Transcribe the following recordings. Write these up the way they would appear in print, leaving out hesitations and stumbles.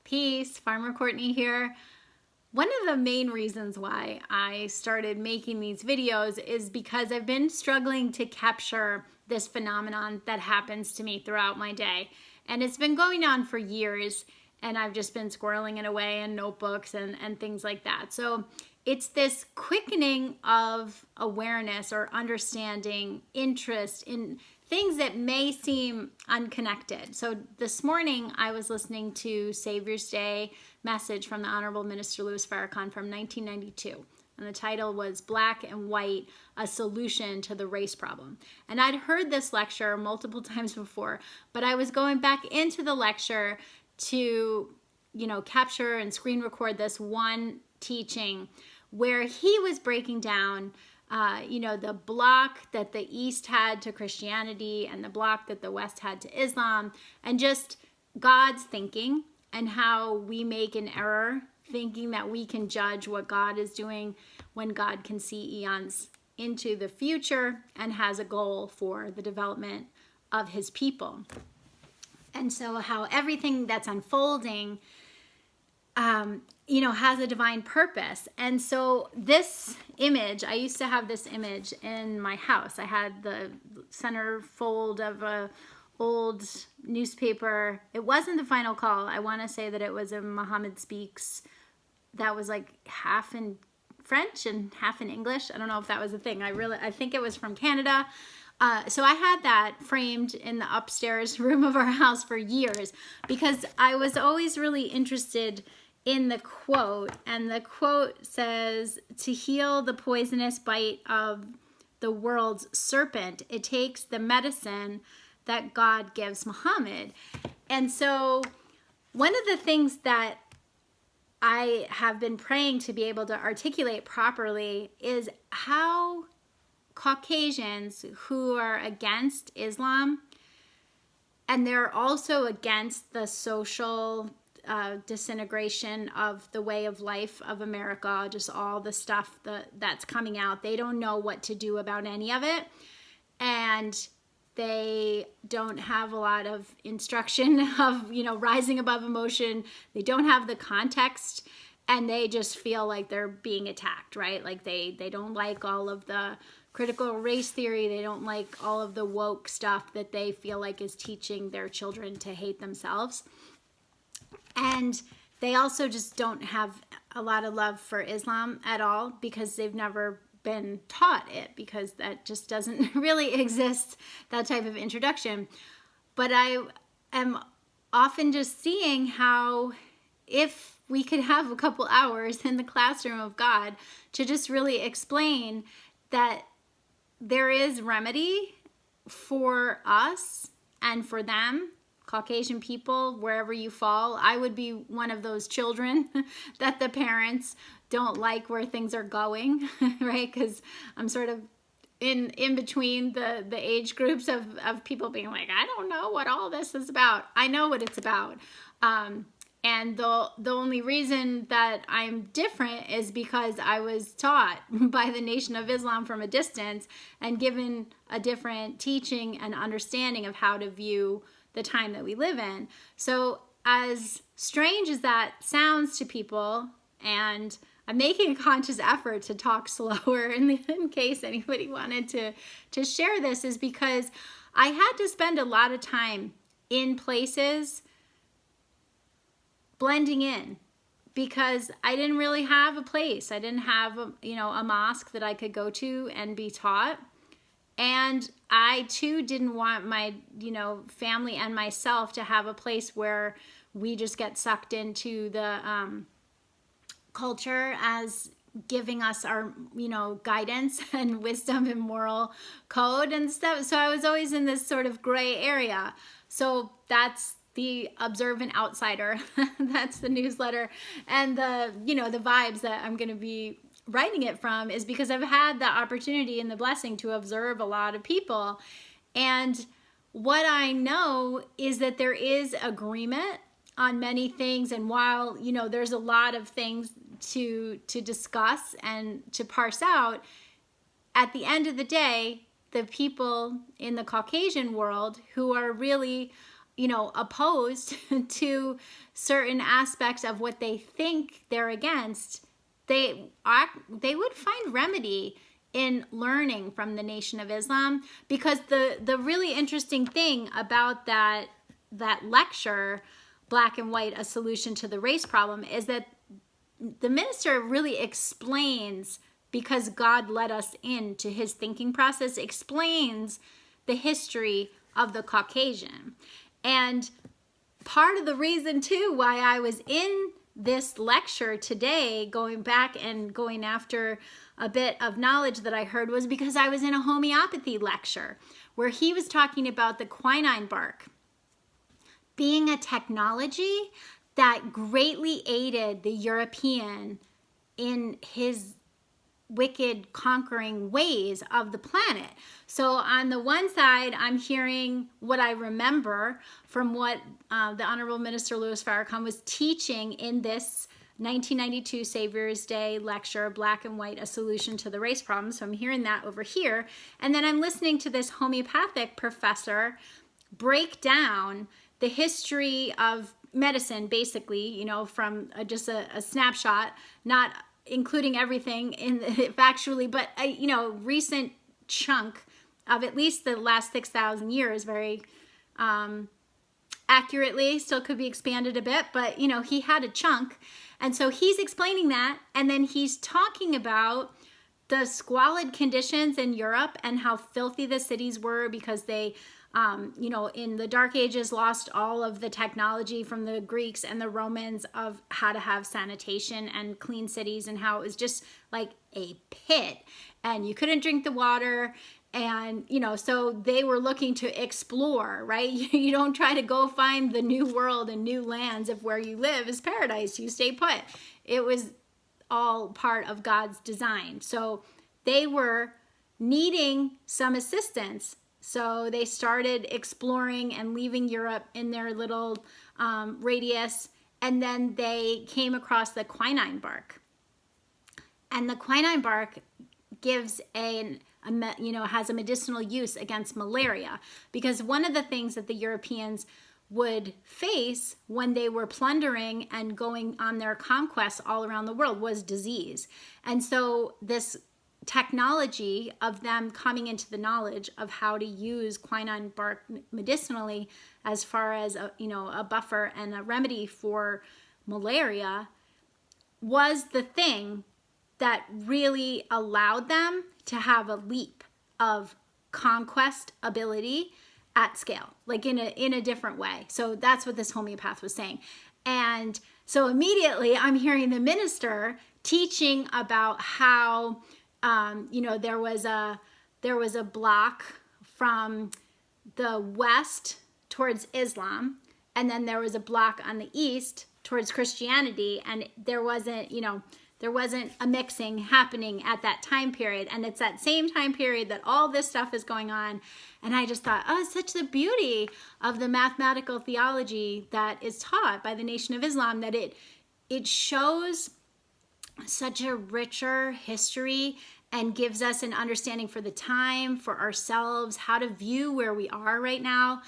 Peace, Farmer Courtney here. One of the main reasons why I started making these videos is because I've been struggling to capture this phenomenon that happens to me throughout my day. And it's been going on for years, and I've just been squirreling it away in notebooks and things like that. So it's this quickening of awareness or understanding, interest in things that may seem unconnected. So this morning I was listening to Savior's Day message from the Honorable Minister Louis Farrakhan from 1992. And the title was Black and White, a Solution to the Race Problem. And I'd heard this lecture multiple times before, but I was going back into the lecture to, capture and screen record this one teaching where he was breaking down the block that the East had to Christianity and the block that the West had to Islam, and just God's thinking and how we make an error thinking that we can judge what God is doing when God can see eons into the future and has a goal for the development of his people. And so how everything that's unfolding has a divine purpose. And so this image, I used to have this image in my house. I had the centerfold of a old newspaper. It wasn't the Final Call. I want to say that it was a Muhammad Speaks that was like half in French and half in English. I don't know if that was a thing. I think it was from Canada. So I had that framed in the upstairs room of our house for years because I was always really interested in the quote. And the quote says, "To heal the poisonous bite of the world's serpent, it takes the medicine that God gives Muhammad." And so one of the things that I have been praying to be able to articulate properly is how Caucasians who are against Islam, and they're also against the social disintegration of the way of life of America, just all the stuff that's coming out. They don't know what to do about any of it. And they don't have a lot of instruction of, rising above emotion. They don't have the context, and they just feel like they're being attacked, right? Like they don't like all of the critical race theory. They don't like all of the woke stuff that they feel like is teaching their children to hate themselves. And they also just don't have a lot of love for Islam at all because they've never been taught it, because that just doesn't really exist, that type of introduction. But I am often just seeing how if we could have a couple hours in the classroom of God to just really explain that there is remedy for us and for them, Caucasian people, wherever you fall. I would be one of those children that the parents don't like where things are going, right? Because I'm sort of in between the age groups of people being like, I don't know what all this is about. I know what it's about. And the only reason that I'm different is because I was taught by the Nation of Islam from a distance and given a different teaching and understanding of how to view the time that we live in. So as strange as that sounds to people, and I'm making a conscious effort to talk slower in case anybody wanted to share this, is because I had to spend a lot of time in places blending in because I didn't really have a place. I didn't have a mosque that I could go to and be taught. And I too didn't want my, family and myself to have a place where we just get sucked into the culture as giving us our, guidance and wisdom and moral code and stuff. So I was always in this sort of gray area. So that's the Observant Outsider. That's the newsletter. And the vibes that I'm going to be writing it from is because I've had the opportunity and the blessing to observe a lot of people. And what I know is that there is agreement on many things. And while, there's a lot of things to discuss and to parse out, at the end of the day, the people in the Caucasian world who are really opposed to certain aspects of what they think they're against, they would find remedy in learning from the Nation of Islam. Because the really interesting thing about that lecture, Black and White, A Solution to the Race Problem, is that the minister really explains, because God led us into his thinking process, explains the history of the Caucasian. And part of the reason too why I was in this lecture today, going back and going after a bit of knowledge that I heard, was because I was in a homeopathy lecture where he was talking about the quinine bark being a technology that greatly aided the European in his wicked conquering ways of the planet. So on the one side, I'm hearing what I remember from what the Honorable Minister Louis Farrakhan was teaching in this 1992 Savior's Day lecture, Black and White, A Solution to the Race Problem. So I'm hearing that over here. And then I'm listening to this homeopathic professor break down the history of medicine, basically, from just a snapshot, not including everything in factually, but a recent chunk of at least the last 6,000 years, very accurately. Still could be expanded a bit, but he had a chunk. And so he's explaining that, and then he's talking about the squalid conditions in Europe and how filthy the cities were because they in the Dark Ages lost all of the technology from the Greeks and the Romans of how to have sanitation and clean cities, and how it was just like a pit and you couldn't drink the water. And, so they were looking to explore, right? You don't try to go find the new world and new lands if where you live is paradise. You stay put. It was all part of God's design. So they were needing some assistance. So they started exploring and leaving Europe in their little radius. And then they came across the quinine bark. And the quinine bark gives has a medicinal use against malaria, because one of the things that the Europeans would face when they were plundering and going on their conquests all around the world was disease. And so this technology of them coming into the knowledge of how to use quinine bark medicinally as far as a buffer and a remedy for malaria was the thing that really allowed them to have a leap of conquest ability at scale, like in a different way. So that's what this homeopath was saying. And so immediately I'm hearing the minister teaching about how there was a block from the west towards Islam, and then there was a block on the east towards Christianity, and there wasn't a mixing happening at that time period. And it's that same time period that all this stuff is going on. And I just thought, it's such the beauty of the mathematical theology that is taught by the Nation of Islam, that it shows such a richer history and gives us an understanding for the time, for ourselves, how to view where we are right now.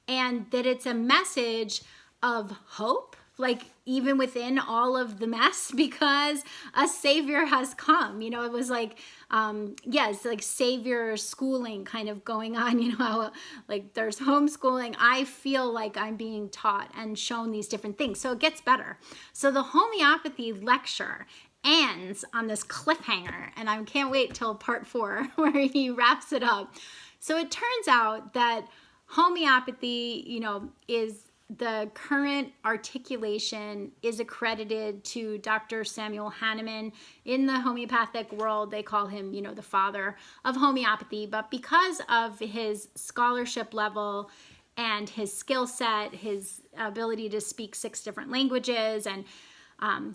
And that it's a message of hope, like even within all of the mess, because a savior has come. It was like, it's like savior schooling kind of going on, how like there's homeschooling. I feel like I'm being taught and shown these different things. So it gets better. So the homeopathy lecture ends on this cliffhanger, and I can't wait till part 4 where he wraps it up. So it turns out that homeopathy, is the current articulation is accredited to Dr. Samuel Hahnemann. In the homeopathic world, they call him, the father of homeopathy. But because of his scholarship level and his skill set, his ability to speak 6 different languages, and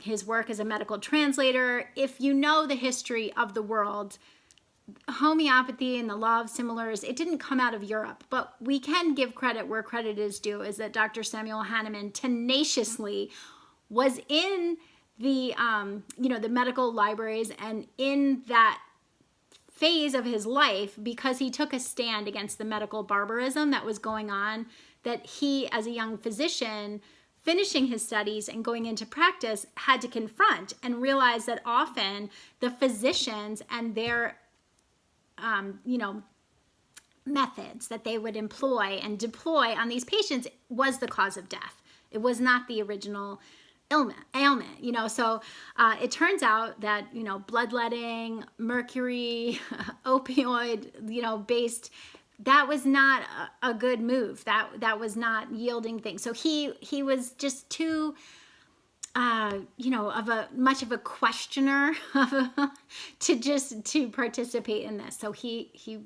his work as a medical translator, if you know the history of the world, homeopathy and the law of similars, it didn't come out of Europe, but we can give credit where credit is due, is that Dr. Samuel Hahnemann tenaciously was in the, the medical libraries and in that phase of his life, because he took a stand against the medical barbarism that was going on that he, as a young physician, finishing his studies and going into practice, had to confront and realize that often the physicians and their, methods that they would employ and deploy on these patients was the cause of death. It was not the original ailment. So it turns out that, bloodletting, mercury, opioid, based, that was not a good move. That was not yielding things. So he was just too, much of a questioner to participate in this. So he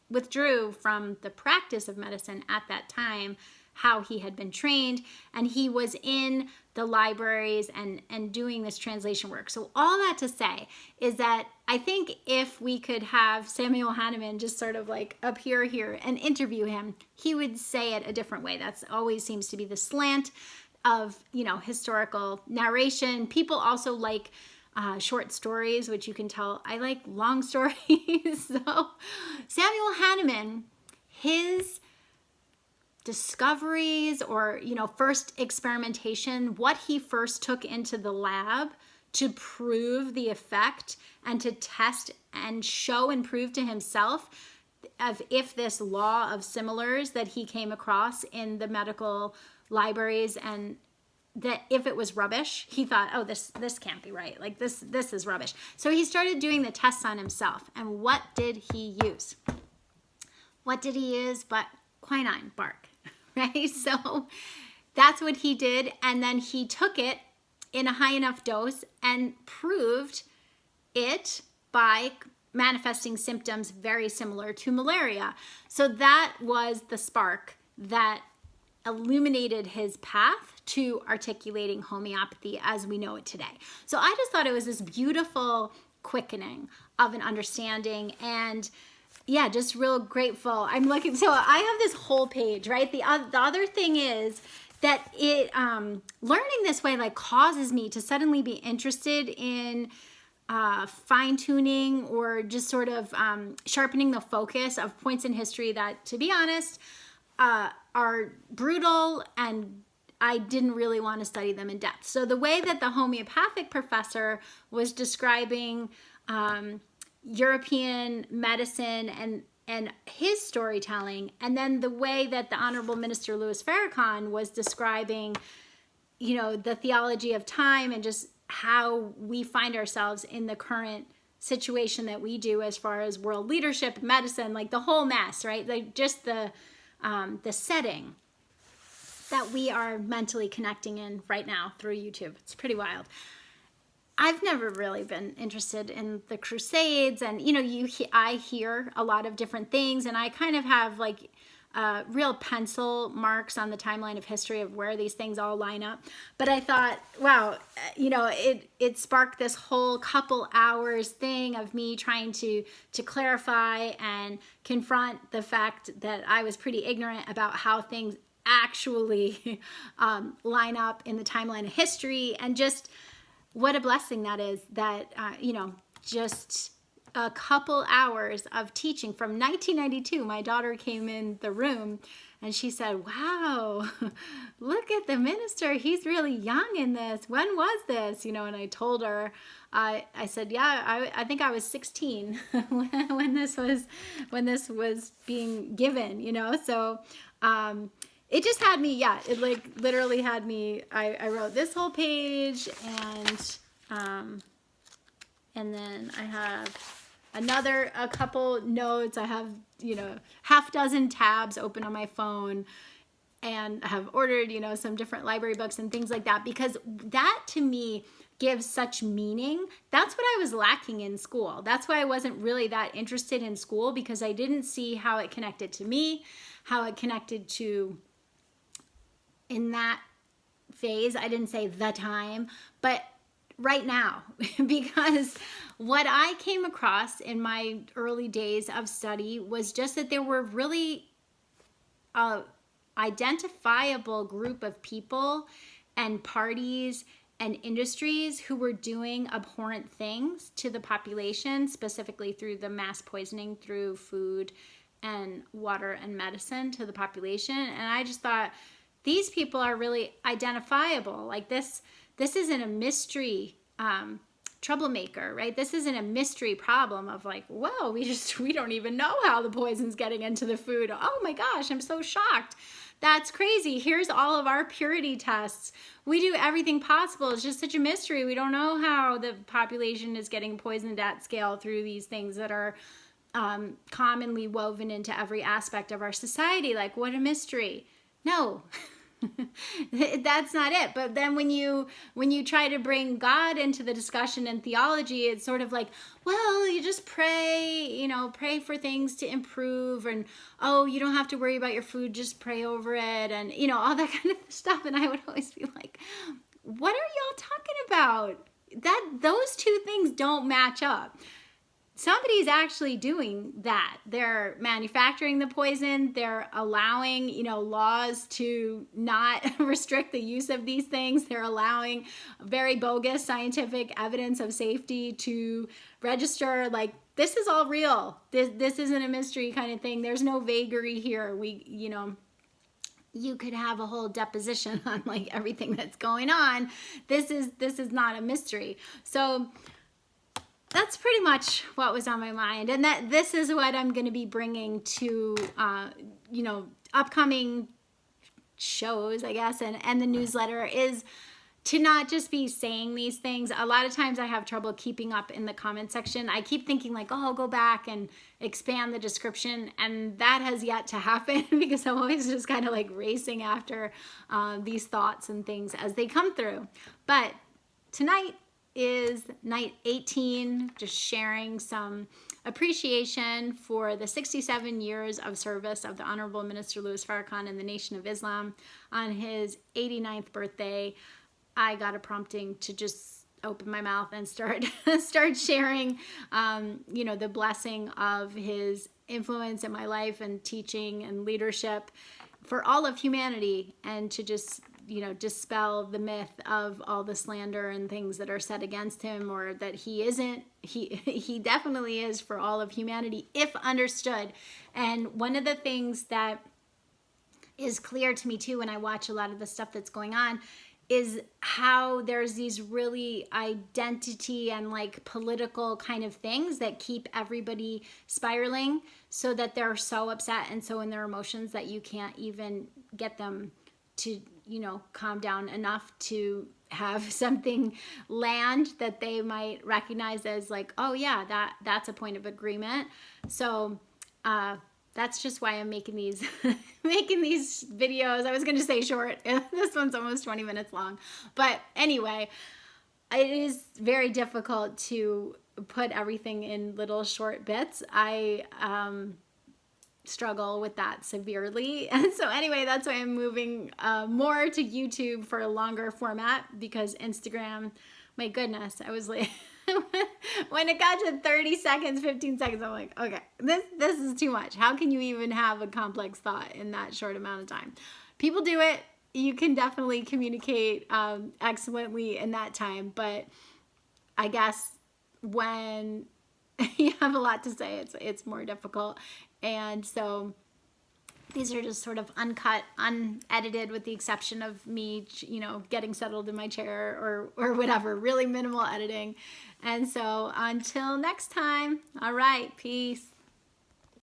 withdrew from the practice of medicine at that time, how he had been trained, and he was in the libraries and doing this translation work. So all that to say is that I think if we could have Samuel Hahnemann just sort of like appear here and interview him, he would say it a different way. That's always seems to be the slant of, historical narration. People also like short stories, which you can tell I like long stories. So Samuel Hahnemann, his discoveries or, first experimentation, what he first took into the lab to prove the effect and to test and show and prove to himself of if this law of similars that he came across in the medical libraries, and that if it was rubbish, he thought, oh, this can't be right. Like this is rubbish. So he started doing the tests on himself. And what did he use? What did he use but quinine bark, right? So that's what he did. And then he took it in a high enough dose and proved it by manifesting symptoms very similar to malaria. So that was the spark that illuminated his path to articulating homeopathy as we know it today. So I just thought it was this beautiful quickening of an understanding, and yeah, just real grateful. I'm looking, so I have this whole page, right? The other thing is that it learning this way like causes me to suddenly be interested in fine-tuning or just sort of sharpening the focus of points in history that, to be honest, are brutal, and I didn't really want to study them in depth. So the way that the homeopathic professor was describing European medicine and his storytelling, and then the way that the Honorable Minister Louis Farrakhan was describing, the theology of time and just how we find ourselves in the current situation that we do as far as world leadership, medicine, like the whole mess, right? Like just the setting that we are mentally connecting in right now through YouTube. It's pretty wild. I've never really been interested in the Crusades, and I hear a lot of different things, and I kind of have like real pencil marks on the timeline of history of where these things all line up. But I thought, wow, it sparked this whole couple hours thing of me trying to clarify and confront the fact that I was pretty ignorant about how things actually line up in the timeline of history, and just what a blessing that is that, just a couple hours of teaching from 1992. My daughter came in the room and she said, wow, look at the minister. He's really young in this. When was this? And I told her, I said, yeah, I think I was 16 when this was being given, so, it just had me, it like literally had me, I wrote this whole page, and then I have a couple notes. I have, half dozen tabs open on my phone, and I have ordered, some different library books and things like that, because that to me gives such meaning. That's what I was lacking in school. That's why I wasn't really that interested in school, because I didn't see how it connected to me, how it connected to, in that phase, I didn't say the time, but right now, because what I came across in my early days of study was just that there were really identifiable group of people and parties and industries who were doing abhorrent things to the population, specifically through the mass poisoning through food and water and medicine to the population. And I just thought, these people are really identifiable. Like this isn't a mystery troublemaker, right? This isn't a mystery problem of like, whoa, we don't even know how the poison's getting into the food. Oh my gosh, I'm so shocked. That's crazy. Here's all of our purity tests. We do everything possible. It's just such a mystery. We don't know how the population is getting poisoned at scale through these things that are commonly woven into every aspect of our society. Like, what a mystery. No. That's not it. But then when you try to bring God into the discussion and theology, it's sort of like, well, you just pray, pray for things to improve, and oh, you don't have to worry about your food, just pray over it, and all that kind of stuff. And I would always be like, what are y'all talking about? Those two things don't match up. Somebody's actually doing that. They're manufacturing the poison. They're allowing, laws to not restrict the use of these things. They're allowing very bogus scientific evidence of safety to register. Like, this is all real. This isn't a mystery kind of thing. There's no vagary here. You could have a whole deposition on like everything that's going on. This is not a mystery. So that's pretty much what was on my mind, and that this is what I'm going to be bringing to upcoming shows, I guess, and the newsletter, is to not just be saying these things. A lot of times I have trouble keeping up in the comment section. I keep thinking like, oh, I'll go back and expand the description, and that has yet to happen because I'm always just kind of like racing after these thoughts and things as they come through. But tonight is night 18, just sharing some appreciation for the 67 years of service of the Honorable Minister Louis Farrakhan in the Nation of Islam. On his 89th birthday, I got a prompting to just open my mouth and start sharing, the blessing of his influence in my life and teaching and leadership for all of humanity, and to just dispel the myth of all the slander and things that are said against him, or that he isn't. He definitely is for all of humanity if understood. And one of the things that is clear to me too when I watch a lot of the stuff that's going on is how there's these really identity and like political kind of things that keep everybody spiraling, so that they're so upset and so in their emotions that you can't even get them to calm down enough to have something land that they might recognize as like, oh yeah, that's a point of agreement. So that's just why I'm making these videos. I was going to say short. This one's almost 20 minutes long. But anyway, it is very difficult to put everything in little short bits. I struggle with that severely, and so anyway, that's why I'm moving more to YouTube for a longer format, because Instagram, my goodness, I was like when it got to 30 seconds, 15 seconds, I'm like, okay, this is too much. How can you even have a complex thought in that short amount of time? People do it. You can definitely communicate excellently in that time, but I guess when you have a lot to say, it's more difficult. And so these are just sort of uncut, unedited, with the exception of me, getting settled in my chair or whatever, really minimal editing. And so until next time, all right, peace.